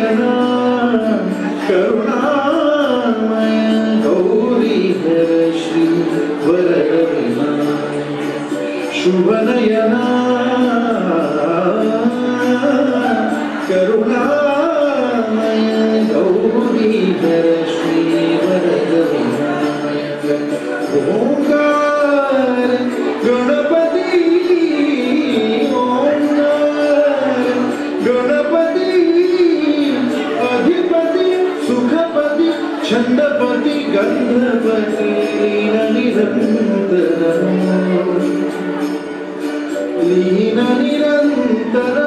शुभनयना करुणामय गौरीधर श्री वरविनायक शुभनयना करुणामय गौरीधर श्री वरविनायक ओंकार गणपती ओंकार गणपती अधिपती सुखपती छंदपती गंधपती निरंतर लीन निरंतर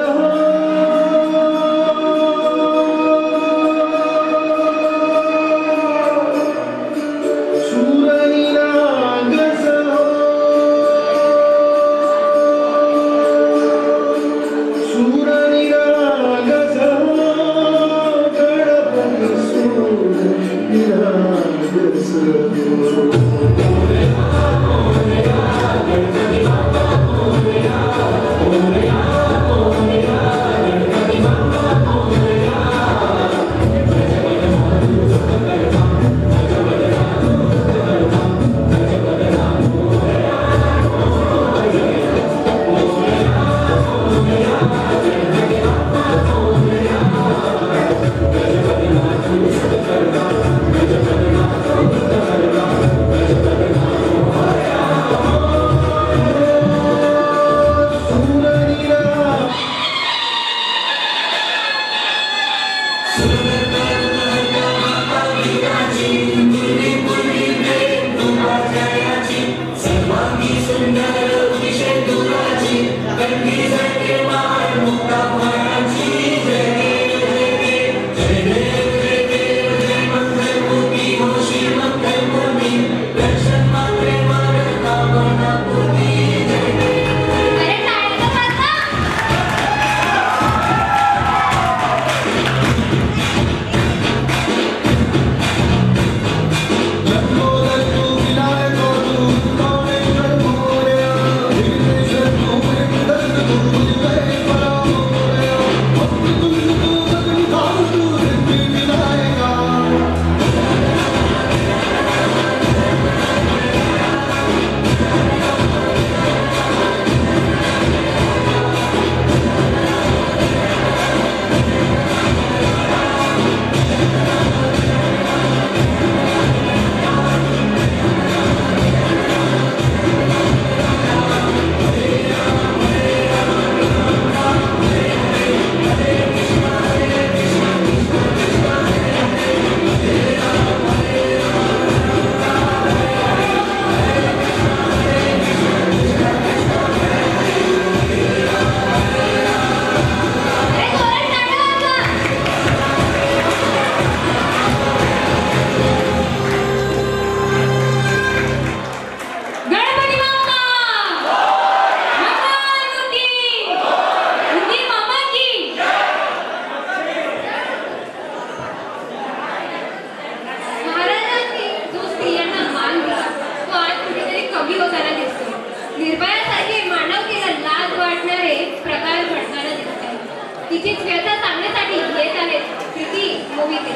तिचीच व्यथा सांगण्यासाठी येत आहेत प्रीती मोहिते.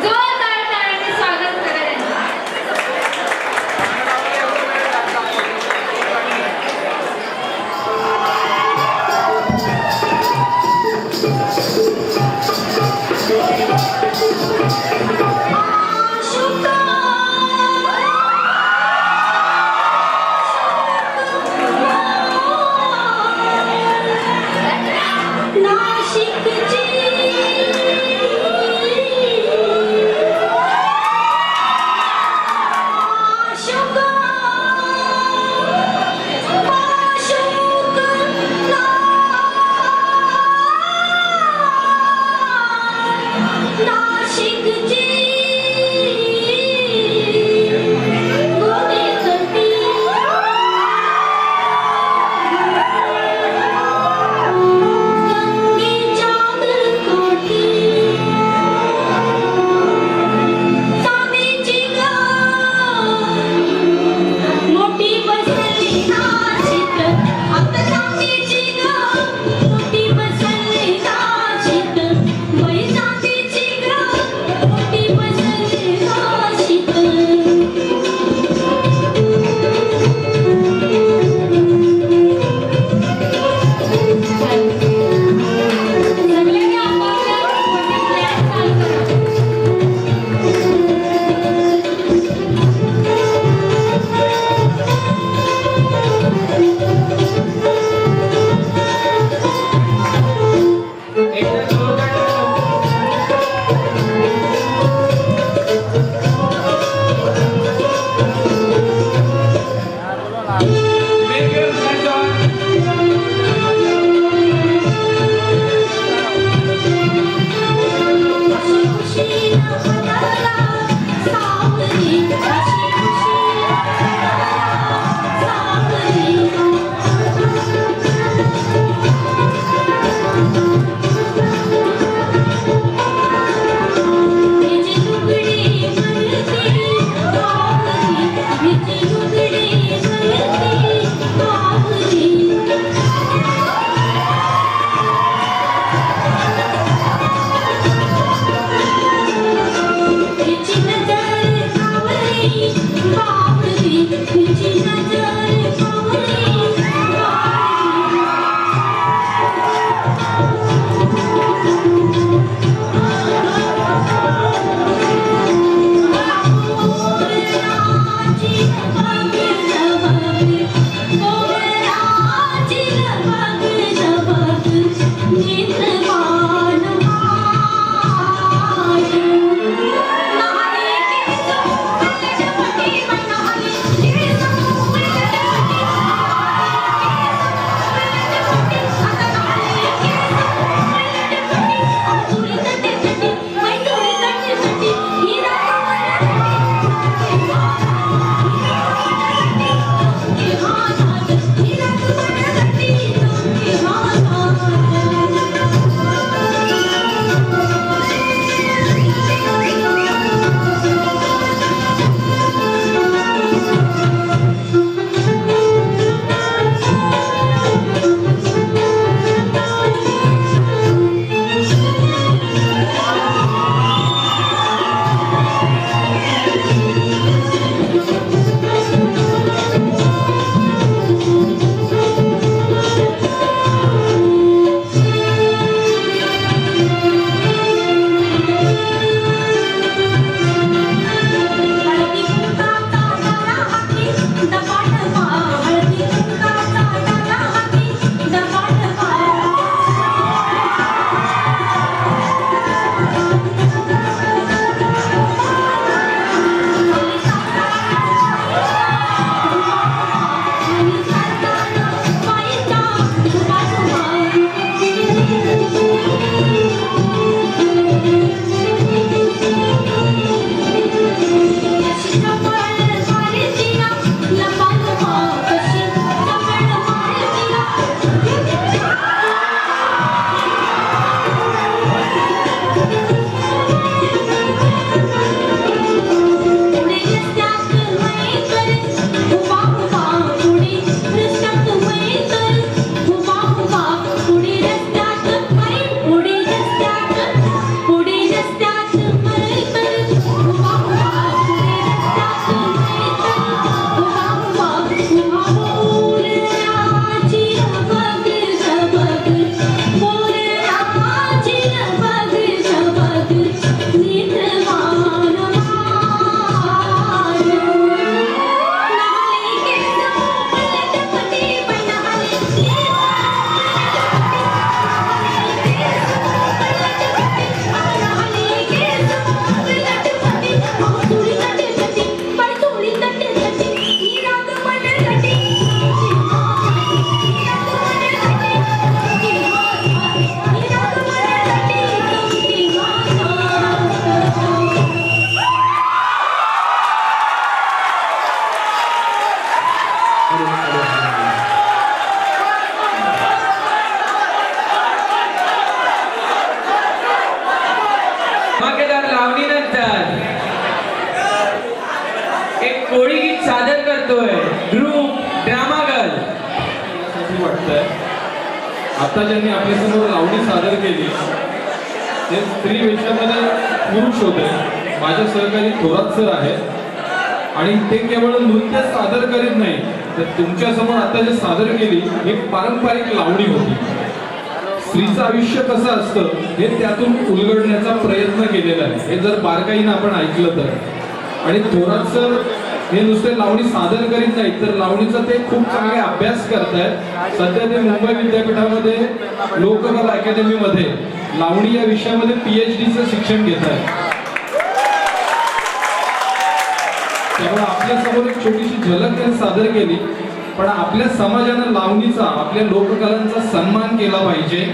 जोरदार टाळ्यांनी स्वागत करा नाशिक जी लावणीनंतर एक कोळी गीत सादर करतोय ग्रुप ड्रामा गर्ल. असं वाटतंय आता ज्यांनी आपल्यासमोर लावणी सादर केली ते स्त्री वेशामध्ये पुरुष होते. माझे सहकारी थोरात सर आहेत आणि ते केवळ नृत्य सादर करीत नाही तर तुमच्या समोर आता जे सादर केली ही पारंपरिक लावणी होती. स्त्रीचं आयुष्य कसं असतं हे त्यातून उलगडण्याचा प्रयत्न केलेला आहे. हे जर बारकाईनं आपण ऐकलं तर. आणि थोरात सर हे नुसते लावणी सादर करीत नाहीत तर लावणीचा ते खूप चांगले अभ्यास करतायत. सध्या ते मुंबई विद्यापीठामध्ये लोककला अकॅडमीमध्ये लावणी या विषयामध्ये PhDचं शिक्षण घेत आहेत. त्यामुळे आपल्या समोर एक छोटीशी झलक त्यांनी सादर केली. पण आपल्या समाजानं लावणीचा आपल्या लोककलांचा सन्मान केला पाहिजे.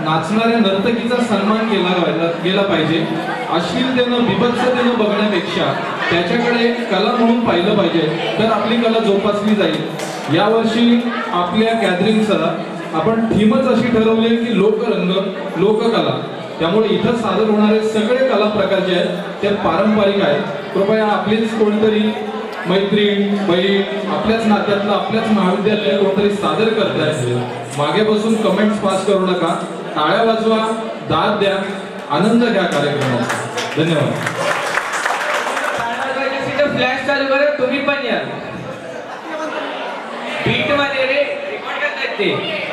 नाचणाऱ्या नर्तकीचा सन्मान गेला पाहिजे. अश्लीलतेनं बिभत्सतेनं बघण्यापेक्षा त्याच्याकडे कला म्हणून पाहिलं पाहिजे तर आपली कला जोपासली जाईल. यावर्षी आपल्या गॅदरिंगचा आपण थीमच अशी ठरवली की लोकरंग लोककला. त्यामुळे इथं सादर होणारे सगळे कला प्रकार जे आहेत ते पारंपरिक आहेत. कृपया आपलीच कोणतरी मैत्रीण बहीण आपल्याच नात्यातलं आपल्याच महाविद्यालय कोणतरी सादर करताय मागे बसून कमेंट्स पास करू नका. टाळ्या वाजवा, दाद द्या, आनंद घ्या कार्यक्रमाचा. धन्यवाद. फ्लॅश चालू करा. तुम्ही पण या बीट मध्ये रे रेकॉर्ड करतायत ते.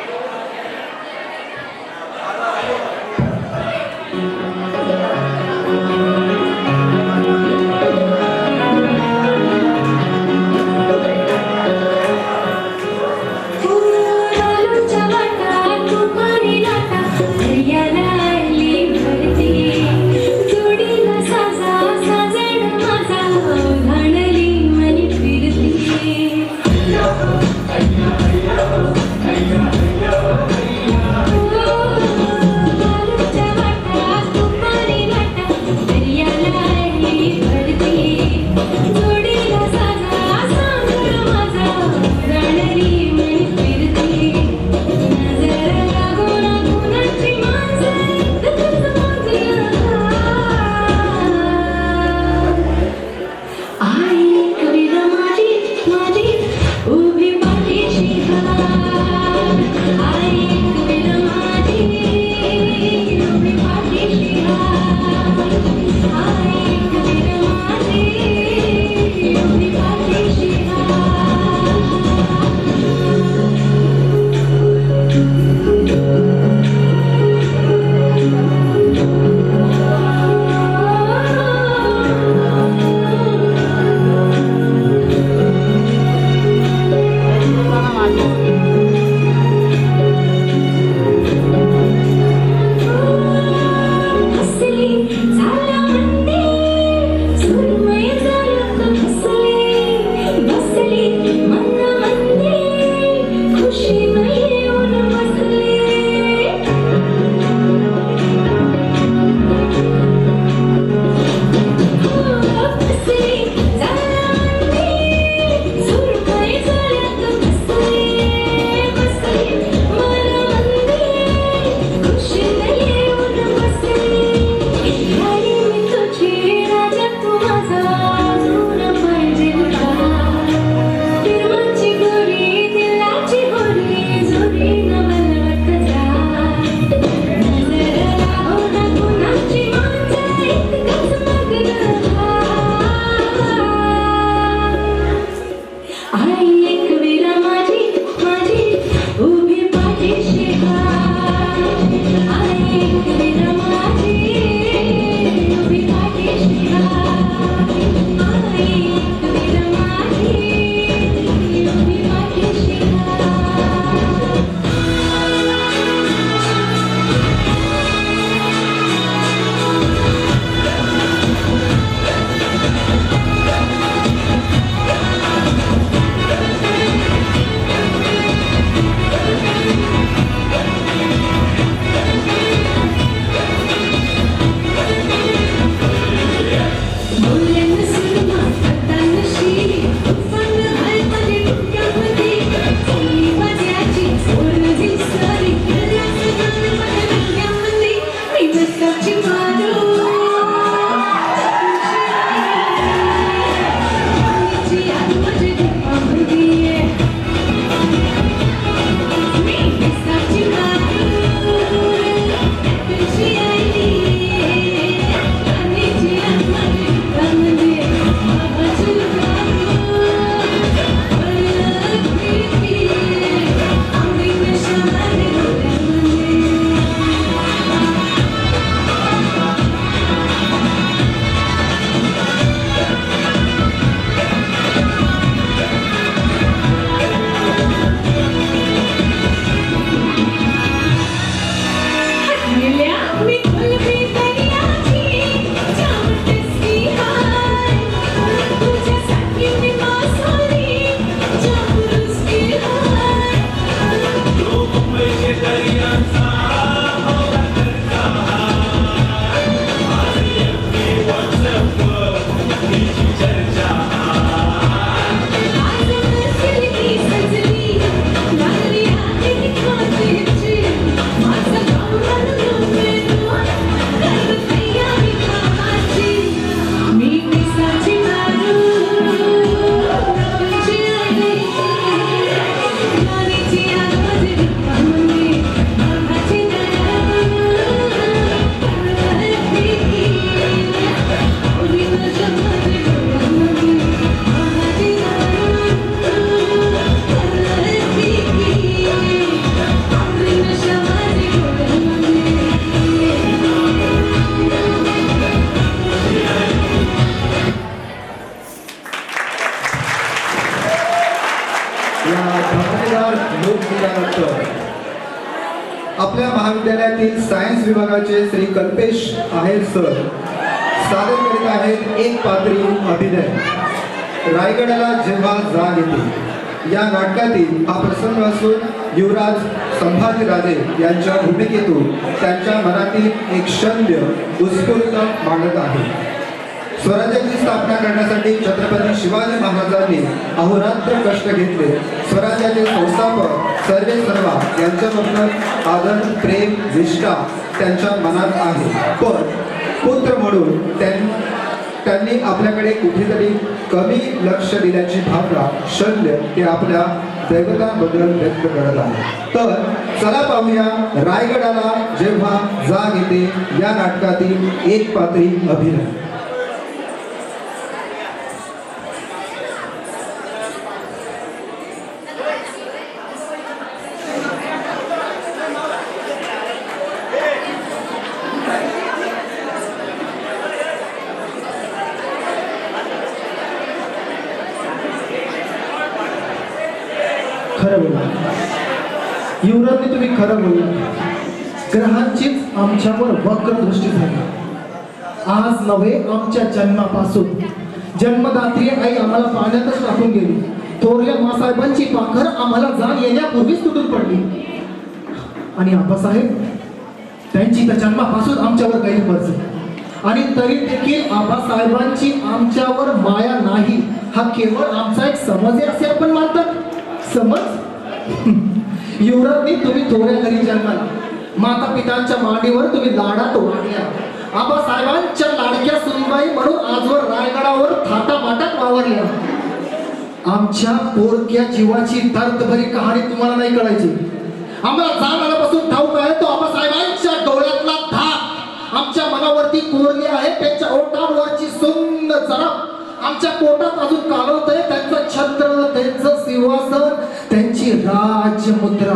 Hey, doctor. आपल्या महाविद्यालयातील सायन्स विभागाचे श्री कल्पेश आहेर सर सादर करीत आहेत एक पात्री अभिनय. रायगडाला जेव्हा जाग येते या नाटकातील हा प्रसंग असून युवराज संभाजीराजे यांच्या भूमिकेतून त्यांच्या मनातील एक शल्य उत्स्फूर्त मांडत आहे. स्वराज्याची स्थापना करण्यासाठी छत्रपती शिवाजी महाराजांनी अहोरात्र कष्ट घेतले. स्वराज्याचे संस्थापक सर्वे सर्वा यांच्याबद्दल आदर प्रेम निष्ठा त्यांच्या मनात आहे. पण पुत्र म्हणून त्यांनी आपल्याकडे कुठेतरी कमी लक्ष दिल्याची भावना शल्य ते आपल्या दैवताबद्दल व्यक्त करत आहे. तर चला पाहूया रायगडाला जेव्हा जाग येते या नाटकातील एक पात्री अभिनय. खरं बोला युवराजने, तुम्ही खरं बोलला. ग्रहांचीच आमच्यावर वक्र दृष्टी झाली. आज नव्हे, आमच्या जन्मापासून जन्मदात्री आई आम्हाला पाण्यातच टाकून गेली. थोरल्या मासाहेबांची पाखर आम्हाला जाण येण्यापूर्वीच तुटून पडली. आणि आबासाहेब त्यांची तर जन्मापासून आमच्यावर गैरमर्जी. आणि तरी देखील आबासाहेबांची आमच्यावर माया नाही हा केवळ आमचा एक समज आहे असे आपण मानतात. समज युवराजनी, तुम्ही थोड्या घरी जन्माला, माता पितांच्या मांडीवर तुम्ही लाडात वाढल्या. आबासाहेबांच्या लाडक्या सुनबाई म्हणून आजवर रायगडावर थाटामाटात वावरल्या. आमच्या पोरक्या जीवाची दर्दभरी कहाणी तुम्हाला नाही कळायची. आम्हाला जाण आल्यापासून ठाऊक आहे तो आबासाहेबांच्या डोळ्यातला धाक आमच्या मनावरती कोरली आहे. त्यांच्या ओठांवरची सुंद झडप आमच्या पोटात अजून कालवतंय. त्यांचं छत्र, त्यांचं सिंहासन, त्यांची राजमुद्रा.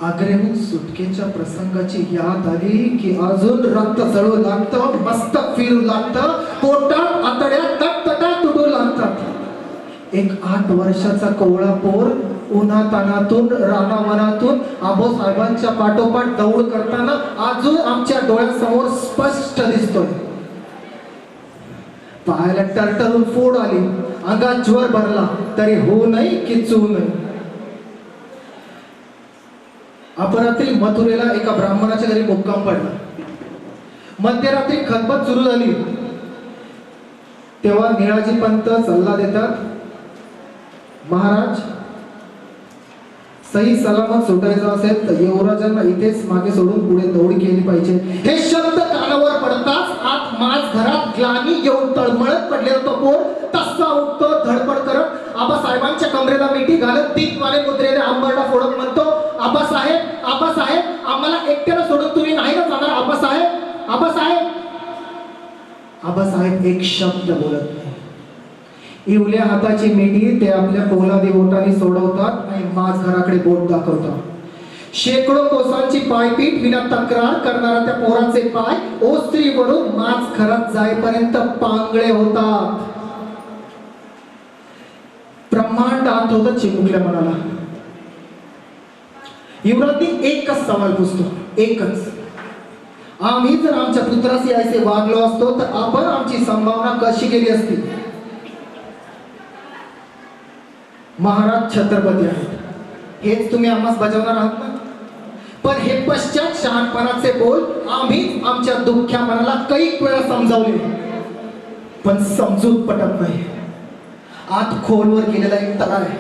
आग्र्याहून सुटकेच्या प्रसंगाची याद आली की अजून रक्त जळू लागतं, मस्तक फिरू लागतं, पोटात आतड्या तटतटा तुटू लागतात. एक 8 वर्षाचा कोवळा पोर उन्हातानातून रानावनातून आबासाहेबांच्या पाठोपाठ दौड करताना अजून आमच्या डोळ्यासमोर स्पष्ट दिसतोय. पायाला टरटरून फोड आली, अंगात ज्वर भरला, तरी होऊ नये की चू नये. अपरात्री मथुरेला एका ब्राह्मणाच्या घरी मुक्काम पडला. मध्यरात्री खतपत सुरू झाली तेव्हा निळाजी पंत सल्ला देतात, महाराज सही सलामत सुटायचं असेल तर युवराजांना इथेच मागे सोडून पुढे दौड केली पाहिजे. हे शब्द कानावर पडताच आत माझ घरात ग्लानी येऊन तळमळत पडलेला तो पोर तसा उठतो, धडपड करत आबासाहेबांच्या कमरेला मिठी घालत दीपवाले मुद्रेने आंबरडा फोडत म्हणतो, आबासाहेब आबासाहेब आम्हाला एकट्याला सोडून तुम्ही नाही ना जाणार. आबासाहेब आबासाहेब. आबासाहेब एक शब्द बोलत नाही. इवल्या हाताची मिठी ते आपल्या पोलादी बोटाने सोडवतात आणि माझ घराकडे बोट दाखवतात. शेकडो कोसांची पायपीट विना तक्रार करणाऱ्या त्या पोराचे पाय ओस्त्रीवरून माझ घरात जाईपर्यंत पांगळे होतात. ब्रह्मांड आत होतं चिमुकल्या मनाला. युवराजनी एकच सवाल पुसतो, एकच. आम्ही जर आमच्या पुत्राशी ऐसे वागलो असतो तर आपण आमची संभावना कशी केली असती. महाराज छत्रपती आहेत, हेच तुम्ही आम्हास बजावणार आहात ना. पण हे पश्चात शहाणपणाचे बोल आम्हीच आमच्या दुःख्या मनाला कैक वेळा समजावले, पण समजूत पटत नाही. आत खोलवर गेलेला एक तळा आहे,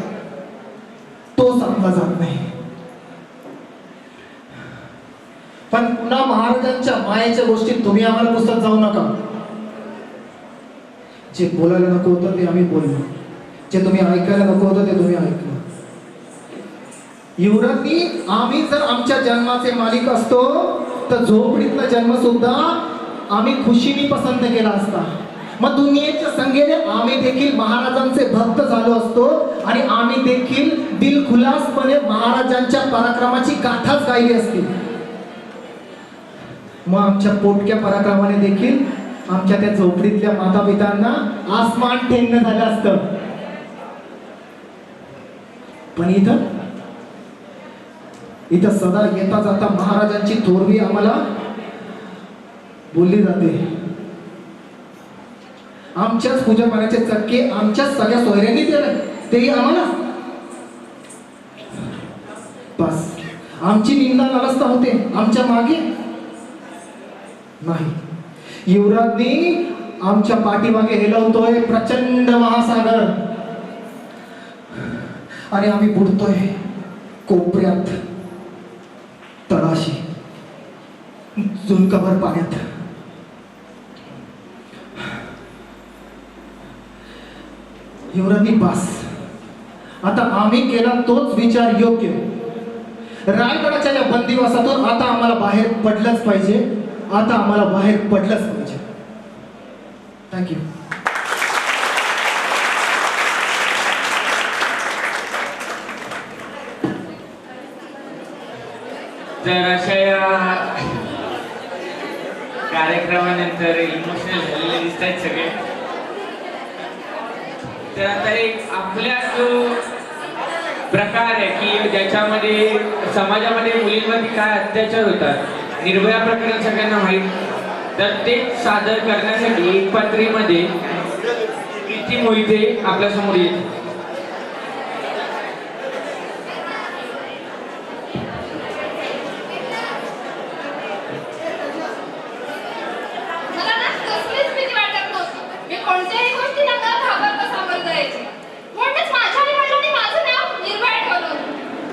तो समजला जात नाही. पण पुन्हा महाराजांच्या मायेच्या गोष्टी तुम्ही आम्हाला पुस्तक जाऊ नका. जे बोलायला नको होतं ते आम्ही बोललो, जे तुम्ही ऐकायला नको होतं ते तुम्ही ऐकलं. युवराजनी, आम्ही जर आमच्या जन्माचे मालिक असतो तर झोपडीतला जन्म सुद्धा आम्ही खुशीने पसंत केला असता. मग दुनियेच्या संगेने आम्ही देखील महाराजांचे भक्त झालो असतो आणि आम्ही देखील दिलखुलासपणे महाराजांच्या पराक्रमाची गाथाच गायली असती. मग आमच्या पोटक्या पराक्रमाने देखील आमच्या त्या झोपडीतल्या माता पितांना आसमान ठेंगणं झालं असतं. पण इथं सदा येता जाता महाराजांची थोरवी आम्हाला बोलली जाते. आमच्याच पूजा पाण्याचे चटके आमच्याच सगळ्या सोयऱ्यांनी दिले, तेही आम्हाला. बस आमची निंदा नालस्ता होते आमच्या मागे नाही. युवराजनी आमच्या पाठीमागे हेलवतोय प्रचंड महासागर आणि आम्ही बुडतोय कोपऱ्यात तळाशी झुणकाभर पाण्यात. युवराजनी बस आता आम्ही केला तोच विचार योग्य. रायगडाच्या या बंदिवासातून आता आम्हाला बाहेर पडलंच पाहिजे. आता आम्हाला बाहेर पडलंच पाहिजे. थँक्यू. तर अशा या कार्यक्रमानंतर इमोशनल झालेले दिसत आहेत सगळे. तर आता एक आपल्या जो प्रकार आहे की ज्याच्यामध्ये समाजामध्ये मुलींवरती काय अत्याचार होतात, निर्भया प्रकरण सगळ्यांना माहीत, तर ते सादर करण्यासाठी एक पात्रीमध्ये प्रीती मोहिते आपल्या समोर येते. मला ना कसलीच भीती वाटत नव्हती. मी कोणत्याही गोष्टीला न घाबरता सामोरं जायचे. म्हणूनच माझ्या आई-वडिलांनी माझं नाव निर्भय ठेवलं.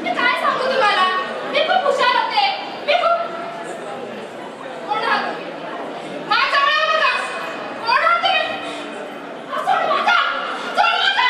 मी काय सांगू तुम्हाला, मी खूप हुशार होते. मी खूप कोण आहात तुम्ही? माझ्याजवळ येऊ नका. कोण आहात तुम्ही? सोड माझा. सोड माझा.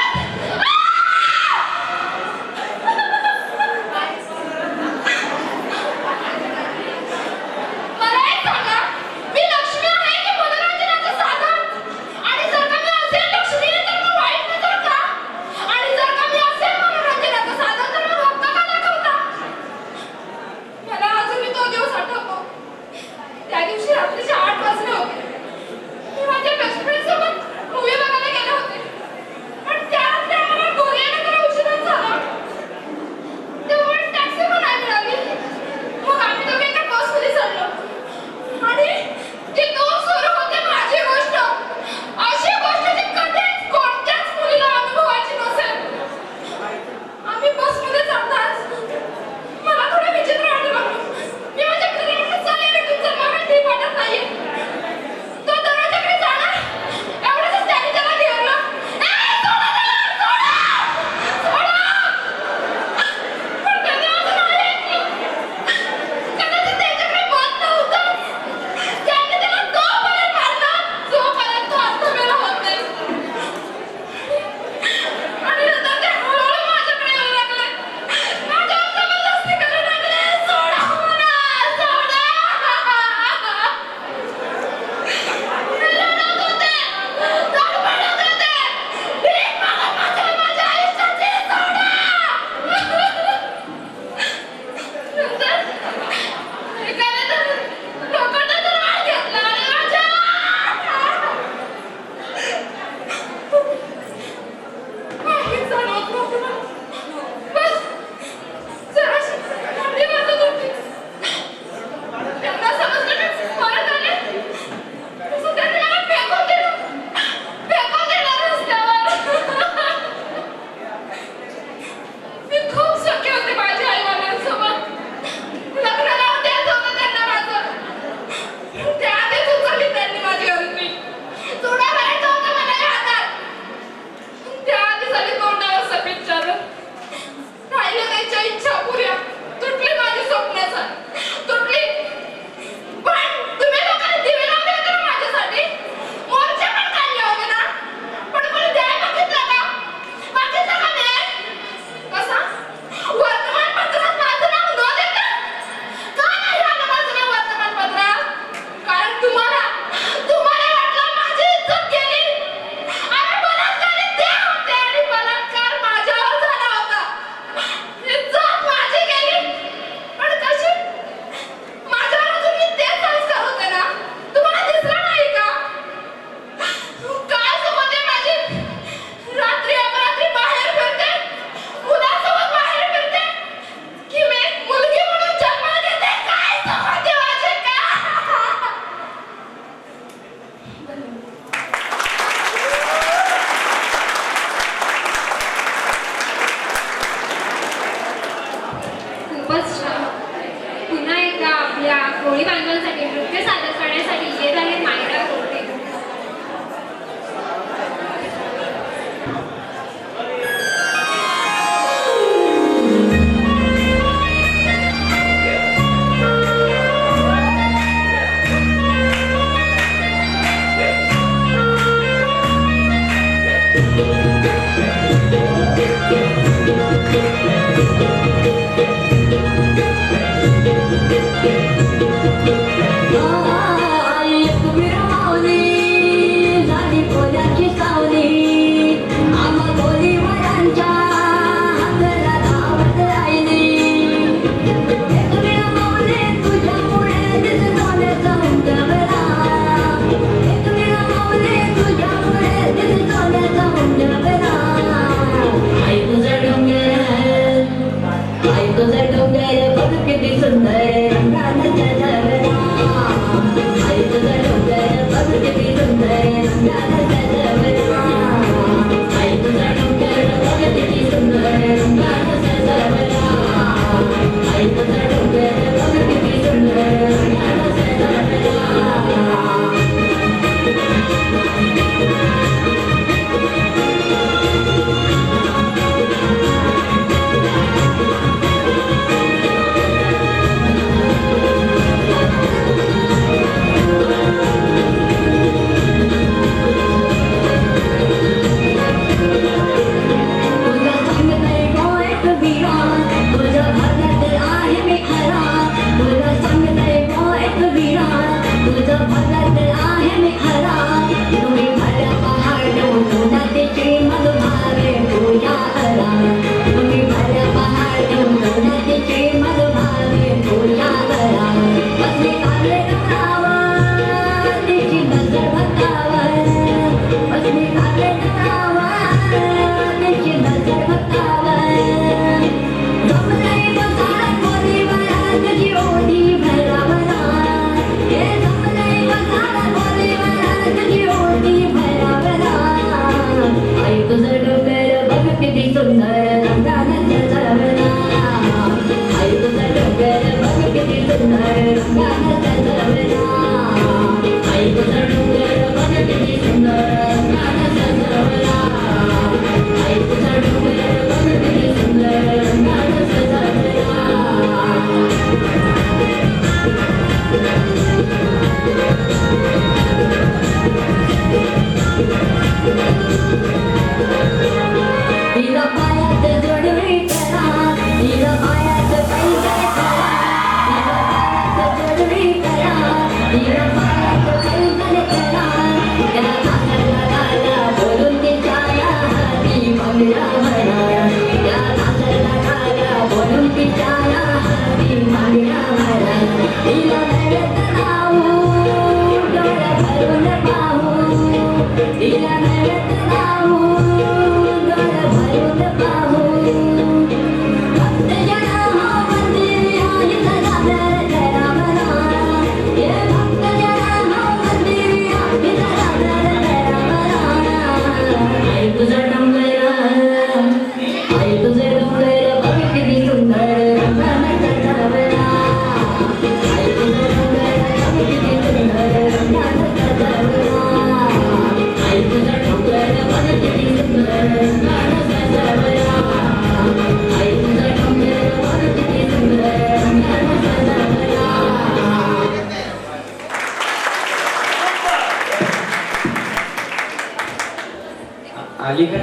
आली का?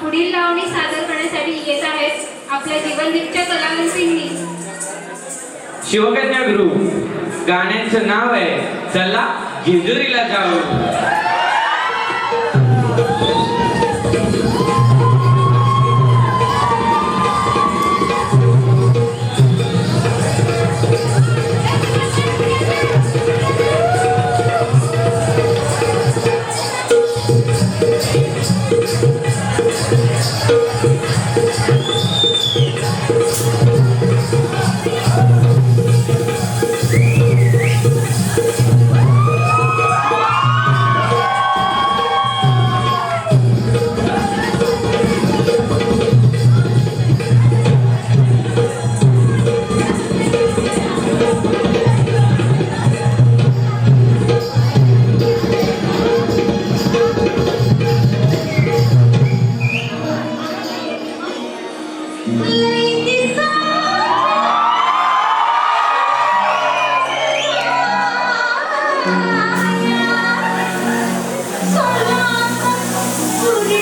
पुढील लावणी सादर करण्यासाठी येत आहेत आपल्या जीवनदीपच्या कलावंतींनी. शिवकन्या ग्रुप गाण्याचं नाव आहे चला जेजुरीला जाऊ. सोला पुरी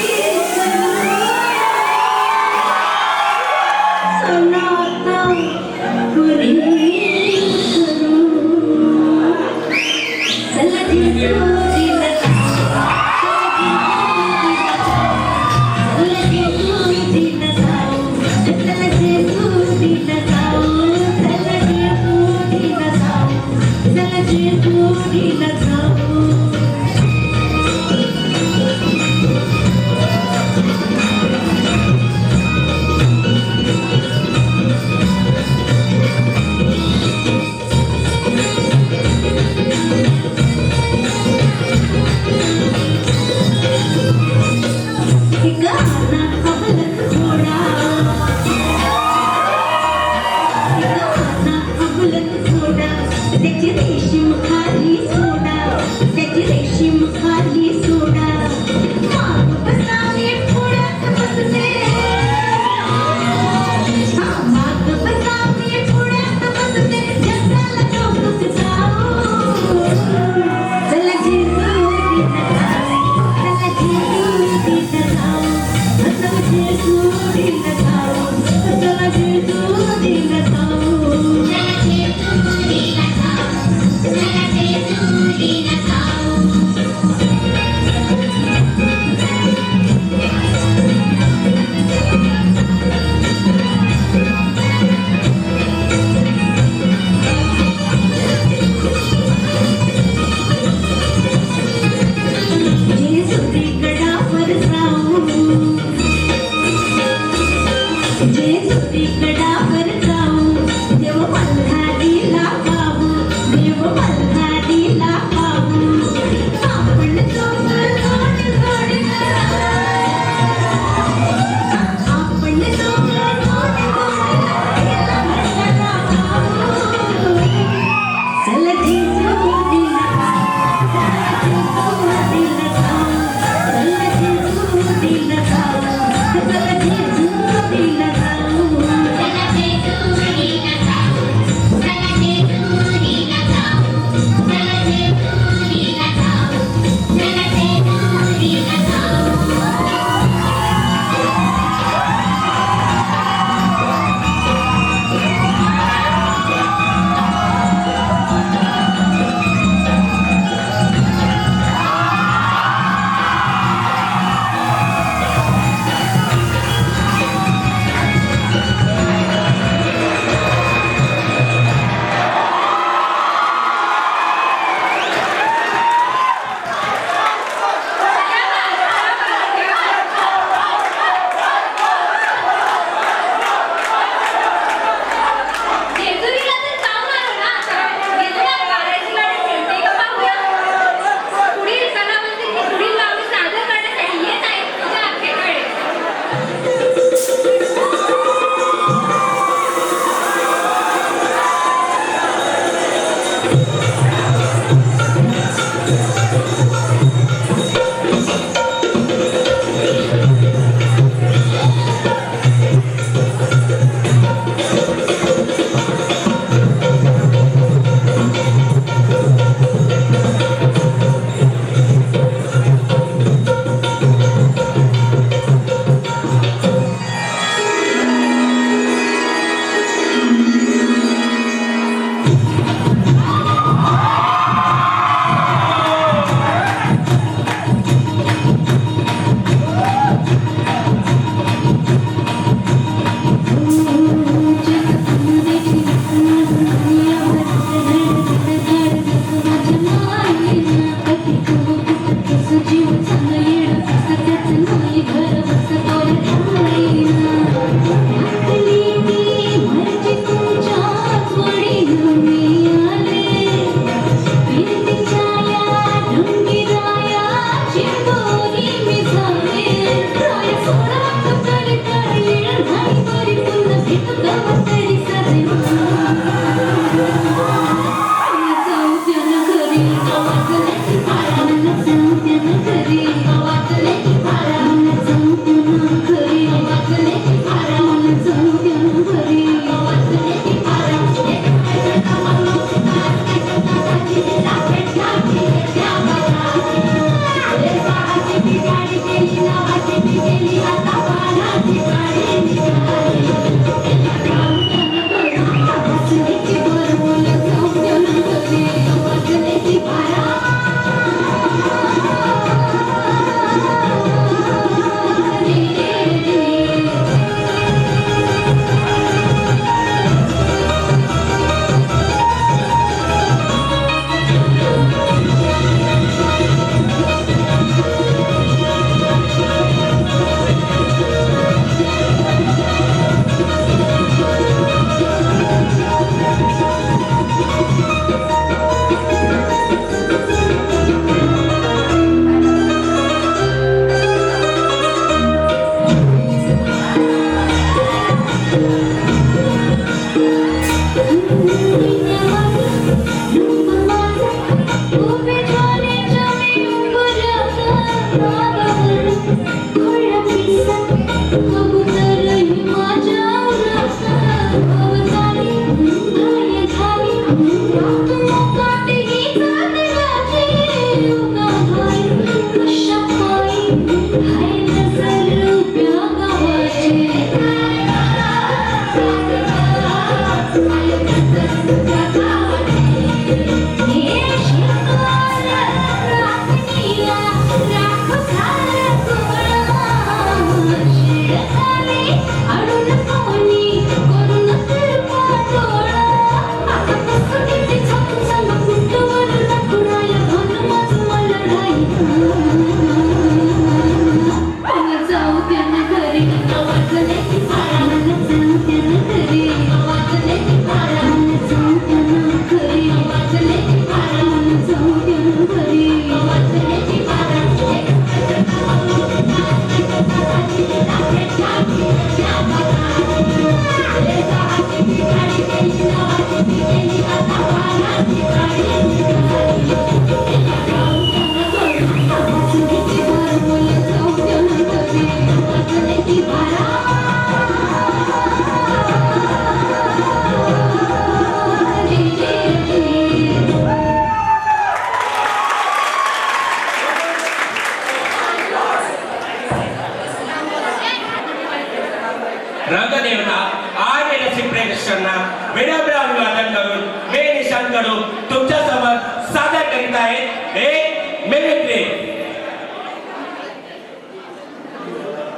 रंगदेवता आणि रसिक प्रेक्षकांना विनम्र अभिवादन करून बेनिशाण करून तुमच्या समोर सादर करीत आहेत एक मिमिक्री.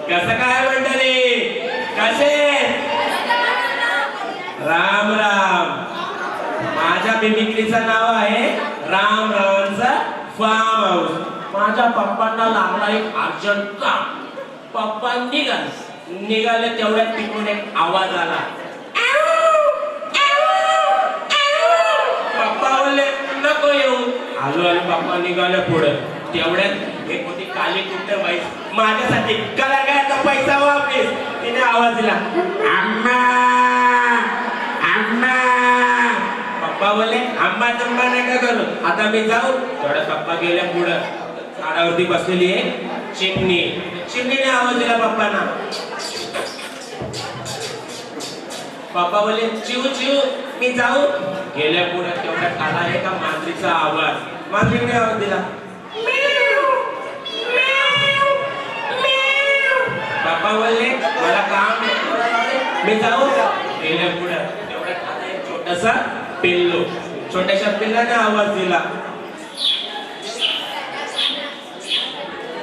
कसं काय मंडळी, कसे? राम राम. माझ्या मिमिक्रीचं नाव आहे राम रावांचा फार्म हाऊस. माझ्या पप्पांना लागला एक अर्जंट काम. पप्पा निघाले तेवढ्यात तिकडून एक आवाज आला. पप्पा बोलले नको येऊ. आलो आणि पप्पा निघाले पुढे. तेवढ्यात एक होती काली कुठे बाई माझ्यासाठी कलाकाराचा पैसा वापस. तिने आवाज दिला अम्मा अम्मा. पप्पा बोलले आंबा तंबा नका करू, आता मी जाऊ. तेवढ्यात पप्पा गेले पुढे. झाडावरती बसलेली आहे चिमणी. चिमणीने आवाज दिला पप्पांना. पप्पा बोलले चिऊ चिऊ मी जाऊ. गेल्या पुढे तेवढ्यात आला एका मांजरीचा आवाज. मांजरीने आवाज दिला. पप्पा बोलले मला काम मी जाऊ. गेल्या पुढे तेवढ्यात आला एक छोटासा पिल्लू. छोट्याशा पिल्लाने आवाज दिला.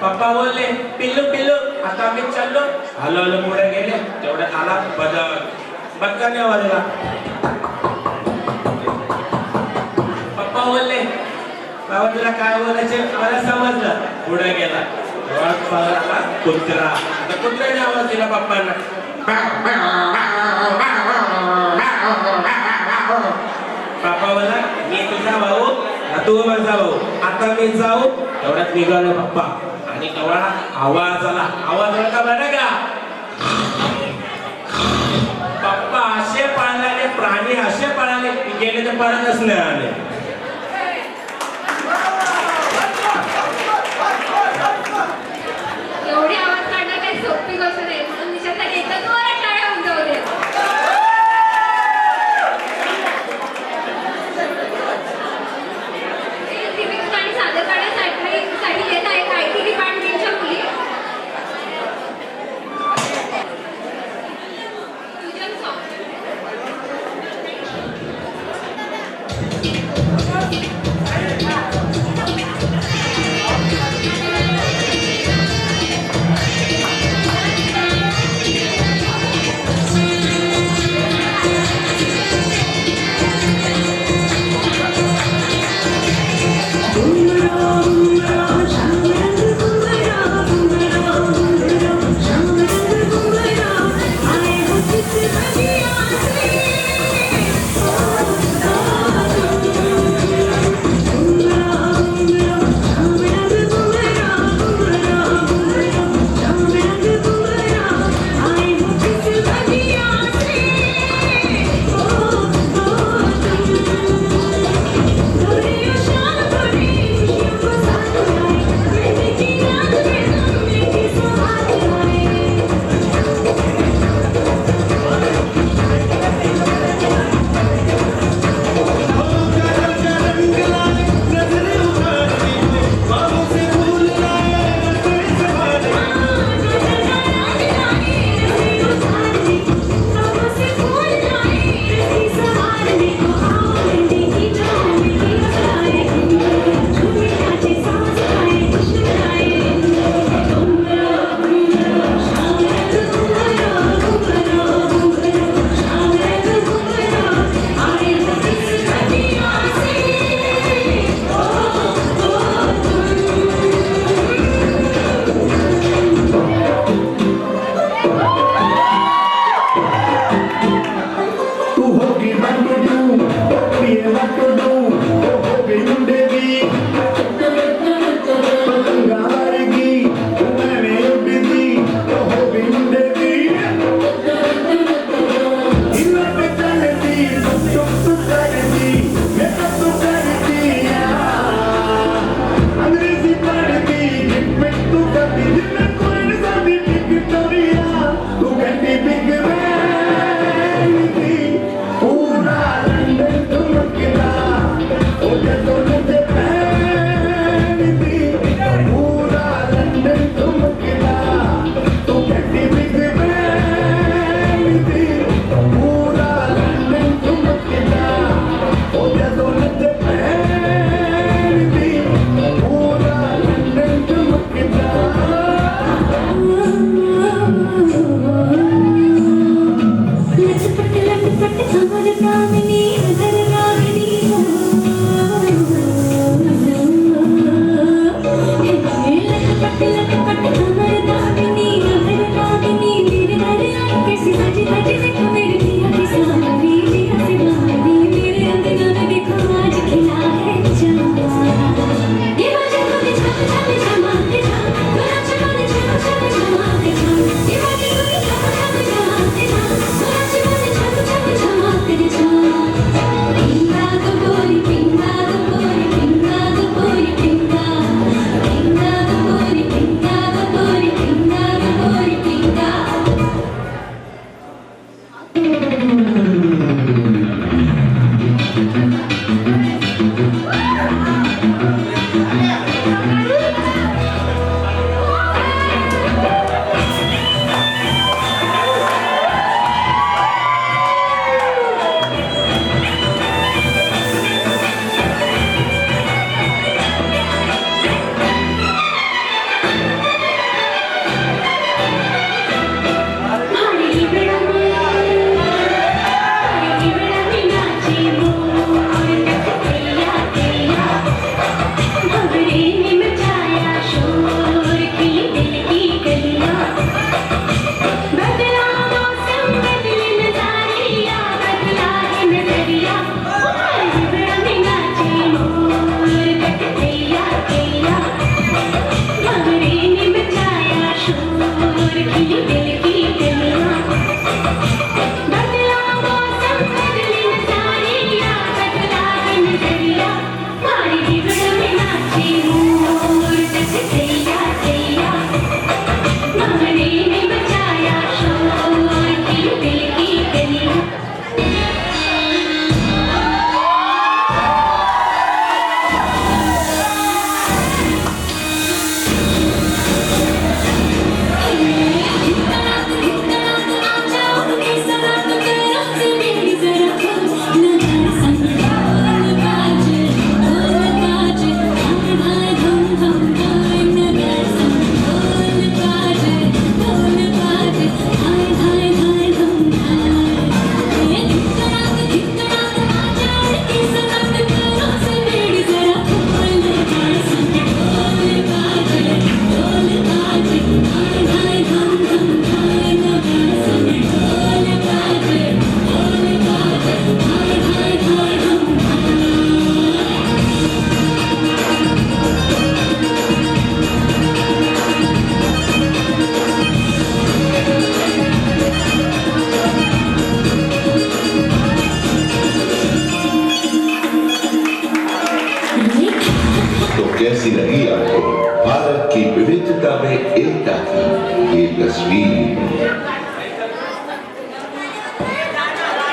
पप्पा बोलले पिल्लू पिल्लू आता मी चाललो. हलो हलो पुढे गेले. तेवढ्यात आला बदक. बदकाने आवाज दिला. पप्पा बोलले बाबा तुला काय बोलायचे मला समजलं. पुढे गेला. कुत्रा. आता कुत्र्याने आवाज दिला पप्पांना. पप्पा बोला मी तुझा भाऊ तू माझा भाऊ आता मी जाऊ. तेवढ्यात निघाले पप्पा आणि तेवढा आवाज आला. आवाज आला का बरं का पडतच नाही आले. एवढी आवाज काढणं काही सोपी गोष्ट नाही म्हणून निशासाठी एकदा जोरात टाळ्या होऊन जाऊ दे. सिविक्स आणि सादर करण्यासाठी येत आहेत IT डिपार्टमेंटच्या मुली. Fusion song.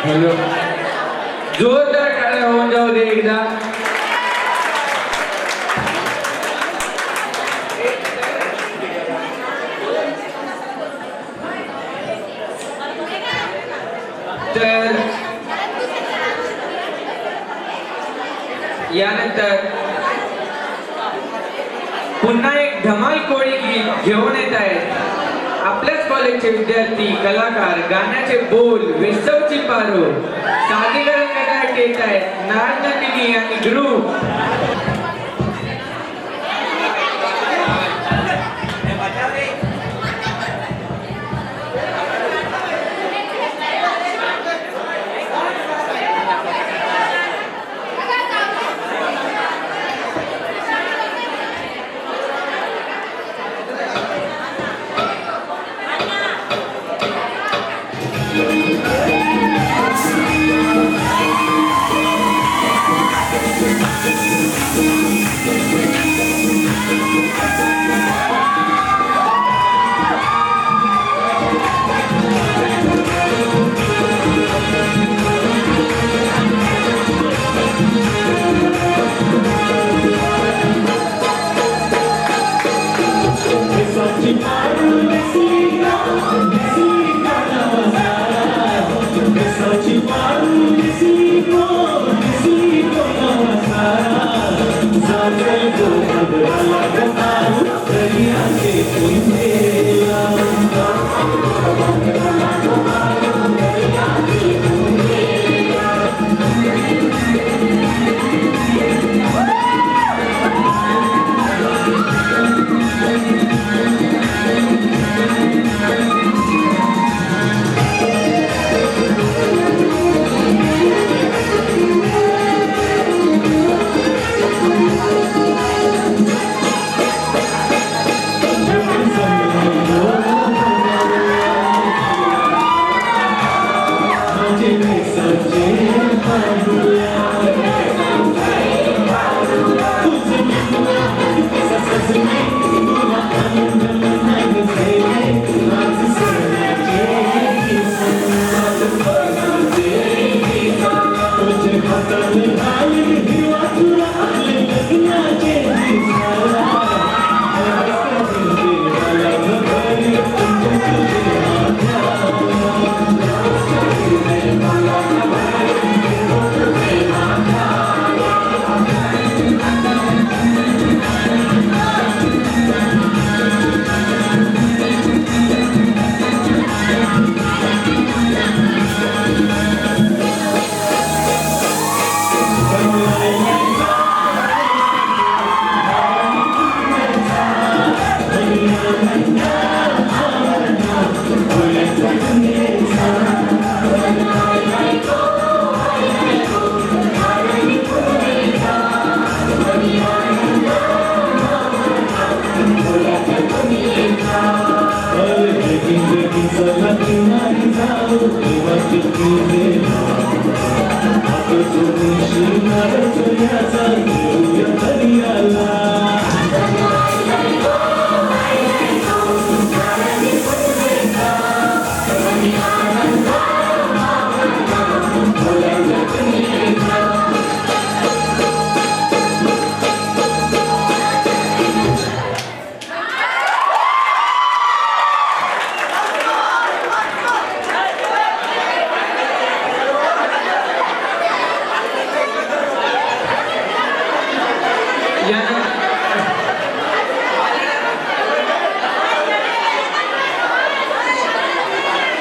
हॅलो, जोरदार टाळ्या होऊन जाऊ दे एकदा. तर यानंतर पुन्हा एक धमाल कोळी गीत घेऊन येत आहेत आपल्याच कॉलेजचे विद्यार्थी कलाकार. गाण्याचे बोल वेसवची पारो सादरीकरण करण्यासाठी येत आहेत नागनंदिनी आणि ग्रुप.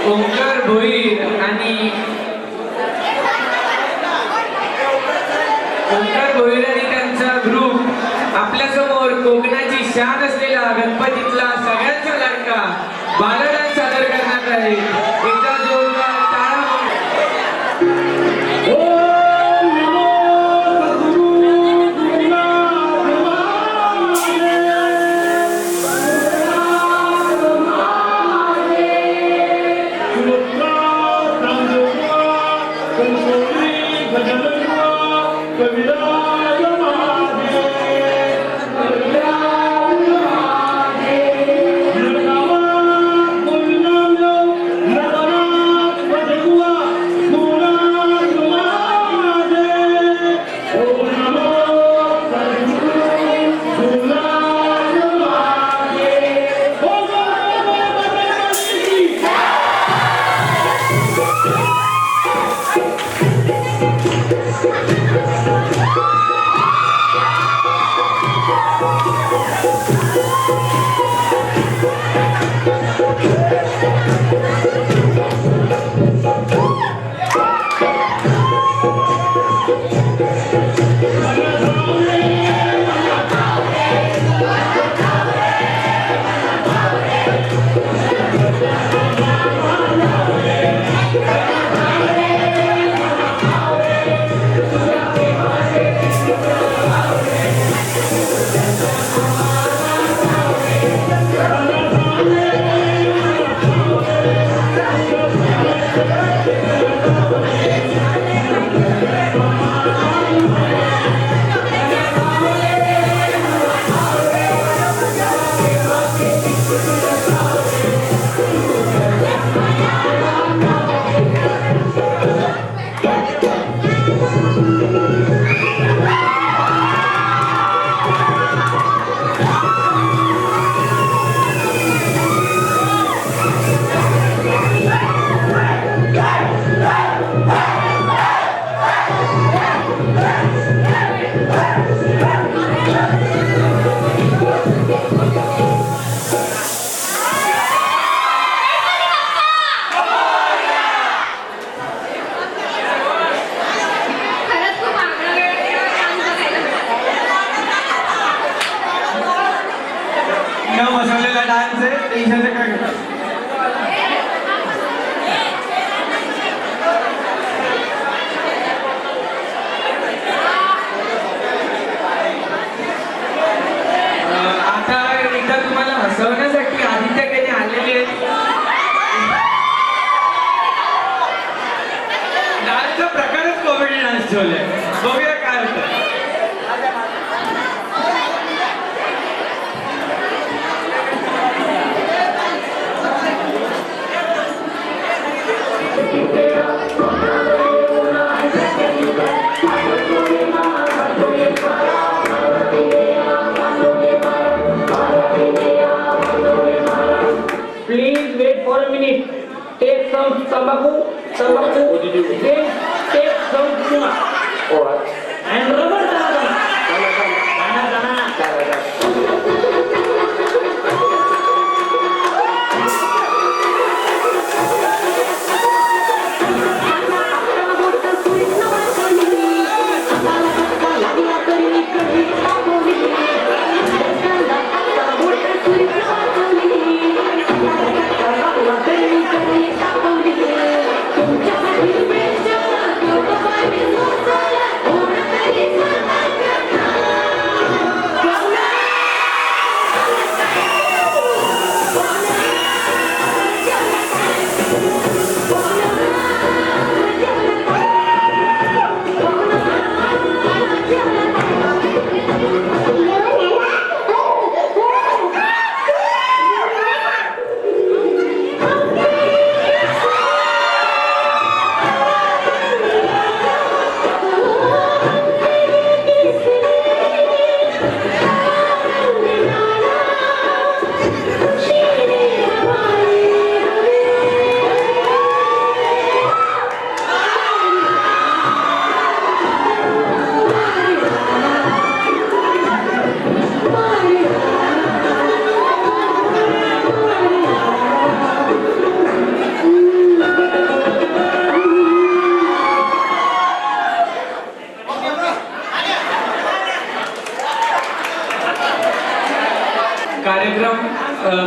ओंकार भोईर आणि त्यांचा ग्रुप आपल्यासमोर कोकणाची शान असलेला गणपतीतला सगळ्यांचा लाडका बालडान्स सादर करण्यात आहे. एकदा जोरदार टाळ्या. कविराज महादेव सुचवलंय. बघूया काय होतं. Please wait for a minute. Take some tobacco. Take some tuna. And rubber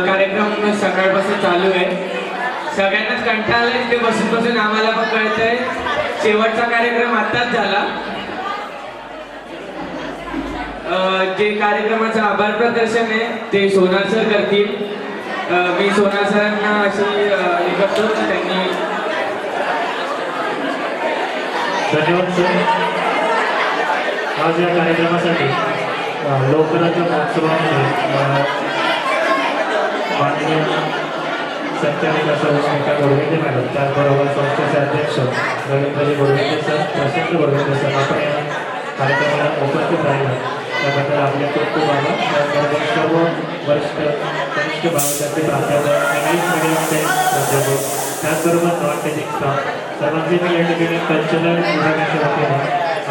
कार्यक्रम सकाळपासून चालू आहे. सगळ्यांनाच कंटाळा आलाय ते बसून बसून आम्हाला पण कळतंय. शेवटचा कार्यक्रम आत्ताच झाला. जे कार्यक्रमाचं आभार प्रदर्शन आहे ते सोनार सर करतील. मी सोनार सरांना अशी हे करतो त्यांनी. धन्यवाद सर. आज या कार्यक्रमासाठी लोकराज्य महोत्सवामध्ये माननीय संचालिका सर स्मिता गोडविंदे मॅडम, त्याचबरोबर संस्थेचे अध्यक्ष रवींद्रजी गोडविंदे सर, प्रशांत गोडविंदे सर, आपण या कार्यक्रमाला उपस्थित राहिला त्याबद्दल आपले खूप खूप आभार. त्याचबरोबर सर्व वरिष्ठ कनिष्ठ भागाचे प्राध्यापक, इंग्लिश मिडियमचे प्राध्यापक, त्याचबरोबर नॉन टीचिंग स्टाफ सर्वांचे मी या ठिकाणी कल्चरल विभागाच्या वतीने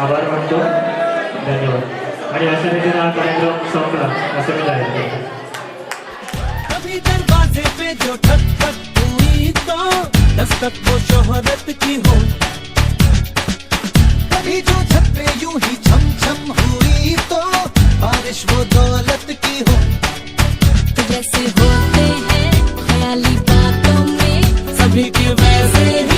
आभार मानतो. धन्यवाद. आणि अशा रीतीने हा कार्यक्रम संपला असं मी जाहीर करतो. कभी दरवाजे पे जो ठक हुई तो दस्तक वो शोहरत की हो, कभी जो छत पे यूं ही छम छम हुई तो बारिश वो दौलत की हो. जैसे होते हैं ख्याली बातों में सभी के वैसे